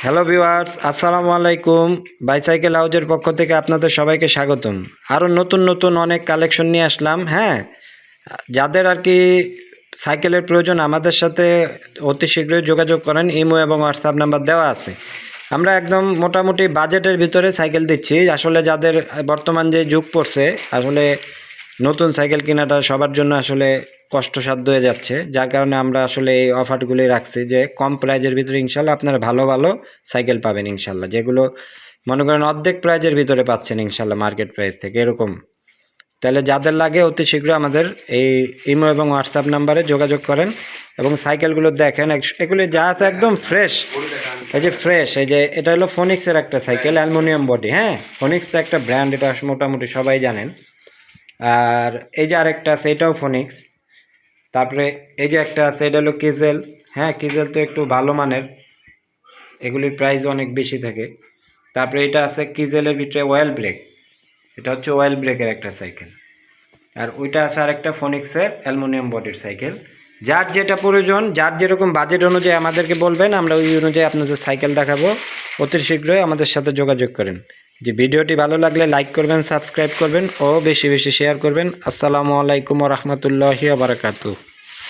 Hello viewers, আসসালামু আলাইকুম। Bicycle হাউজের পক্ষ থেকে আপনাদের সবাইকে স্বাগতম। আরও নতুন নতুন অনেক কালেকশন নিয়ে আসলাম। হ্যাঁ, যাদের আর কি সাইকেলের প্রয়োজন আমাদের সাথে অতি শীঘ্রই যোগাযোগ করেন। ইমো এবং হোয়াটসঅ্যাপ নাম্বার দেওয়া আছে। আমরা একদম মোটামুটি বাজেটের ভিতরে সাইকেল দিচ্ছি। আসলে যাদের বর্তমান যে যুগ পড়ছে, আসলে নতুন সাইকেল কেনাটা সবার জন্য আসলে কষ্টসাধ্য হয়ে যাচ্ছে, যার কারণে আমরা আসলে এই অফারগুলি রাখছি যে কম প্রাইজের ভিতরে ইনশাল্লাহ আপনারা ভালো ভালো সাইকেল পাবেন ইনশাল্লাহ, যেগুলো মনে করেন অর্ধেক প্রাইজের ভিতরে পাচ্ছেন ইনশাল্লাহ মার্কেট প্রাইস থেকে এরকম। তাহলে যাদের লাগে অতি শীঘ্র আমাদের এই ইমো এবং হোয়াটসঅ্যাপ নাম্বারে যোগাযোগ করেন এবং সাইকেলগুলো দেখেন। এগুলি যা আছে একদম ফ্রেশ। এই যে ফ্রেশ, এই যে এটা হলো ফোনিক্সের একটা সাইকেল, অ্যালুমিনিয়াম বডি। হ্যাঁ, ফোনিক্স তো একটা ব্র্যান্ড, এটা মোটামুটি সবাই জানেন। আর এই যে আরেকটা আছে, এটাও ফোনিক্স। তারপরে এই যে একটা আছে, এটা হলো কিজেল। হ্যাঁ, কিজেল তো একটু ভালো মানের, এগুলির প্রাইস অনেক বেশি থাকে। তারপরে এটা আছে কিজেলের ভিতরে অয়েল ব্রেক, এটা হচ্ছে অয়েল ব্রেকের একটা সাইকেল। আর ওইটা আছে আরেকটা ফোনিক্সের অ্যালুমিনিয়াম বডির সাইকেল। যার যেটা প্রয়োজন, যার যেরকম বাজেট অনুযায়ী আমাদেরকে বলবেন, আমরা ওই অনুযায়ী আপনাদের সাইকেল দেখাবো। অতি শীঘ্রই আমাদের সাথে যোগাযোগ করেন। যে ভিডিওটি ভালো লাগলে লাইক করবেন, সাবস্ক্রাইব করবেন ও বেশি বেশি শেয়ার করবেন। আসসালামু আলাইকুম ওয়া রাহমাতুল্লাহি ওয়া বারাকাতুহু।